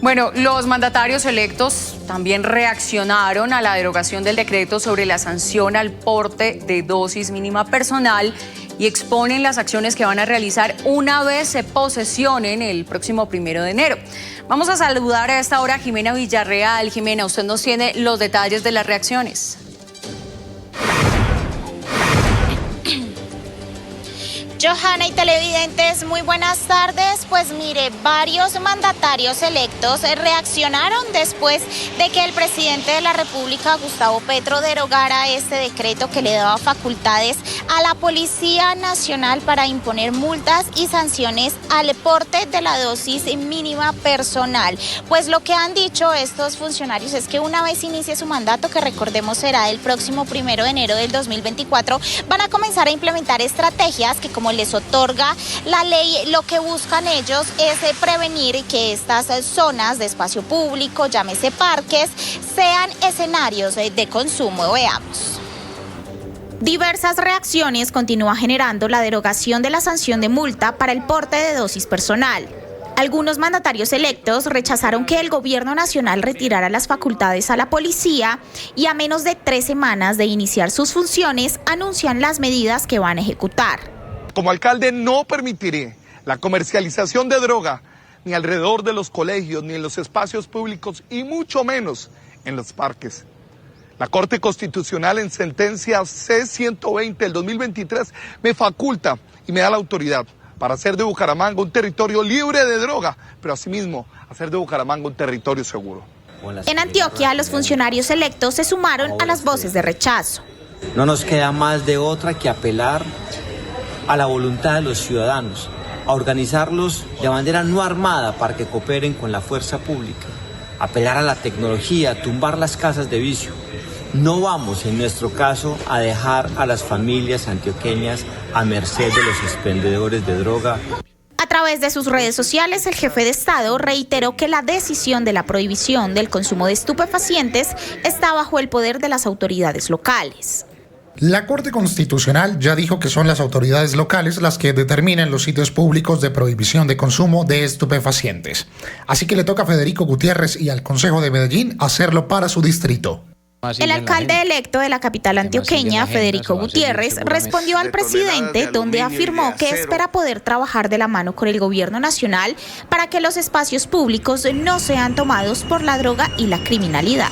Bueno, los mandatarios electos también reaccionaron a la derogación del decreto sobre la sanción al porte de dosis mínima personal y exponen las acciones que van a realizar una vez se posesionen el próximo 1 de enero. Vamos a saludar a esta hora a Jimena Villarreal. Jimena, usted nos tiene los detalles de las reacciones. Johanna y televidentes, muy buenas tardes. Pues mire, varios mandatarios electos reaccionaron después de que el presidente de la República, Gustavo Petro, derogara este decreto que le daba facultades a la Policía Nacional para imponer multas y sanciones al porte de la dosis mínima personal. Pues lo que han dicho estos funcionarios es que una vez inicie su mandato, que recordemos será el próximo 1 de enero del 2024, van a comenzar a implementar estrategias que, como les otorga la ley, lo que buscan ellos es prevenir que estas zonas de espacio público, llámese parques, sean escenarios de consumo. Veamos. Diversas reacciones continúa generando la derogación de la sanción de multa para el porte de dosis personal. Algunos mandatarios electos rechazaron que el gobierno nacional retirara las facultades a la policía y a menos de 3 semanas de iniciar sus funciones anuncian las medidas que van a ejecutar. Como alcalde no permitiré la comercialización de droga ni alrededor de los colegios, ni en los espacios públicos y mucho menos en los parques. La Corte Constitucional en sentencia C-120 del 2023 me faculta y me da la autoridad para hacer de Bucaramanga un territorio libre de droga, pero asimismo hacer de Bucaramanga un territorio seguro. En Antioquia, los funcionarios electos se sumaron a las voces de rechazo. No nos queda más de otra que apelar a la voluntad de los ciudadanos, a organizarlos de manera no armada para que cooperen con la fuerza pública, apelar a la tecnología, tumbar las casas de vicio. No vamos, en nuestro caso, a dejar a las familias antioqueñas a merced de los expendedores de droga. A través de sus redes sociales, el jefe de Estado reiteró que la decisión de la prohibición del consumo de estupefacientes está bajo el poder de las autoridades locales. La Corte Constitucional ya dijo que son las autoridades locales las que determinan los sitios públicos de prohibición de consumo de estupefacientes. Así que le toca a Federico Gutiérrez y al Consejo de Medellín hacerlo para su distrito. El alcalde electo de la capital antioqueña, Federico Gutiérrez, respondió al presidente, donde afirmó que espera poder trabajar de la mano con el gobierno nacional para que los espacios públicos no sean tomados por la droga y la criminalidad.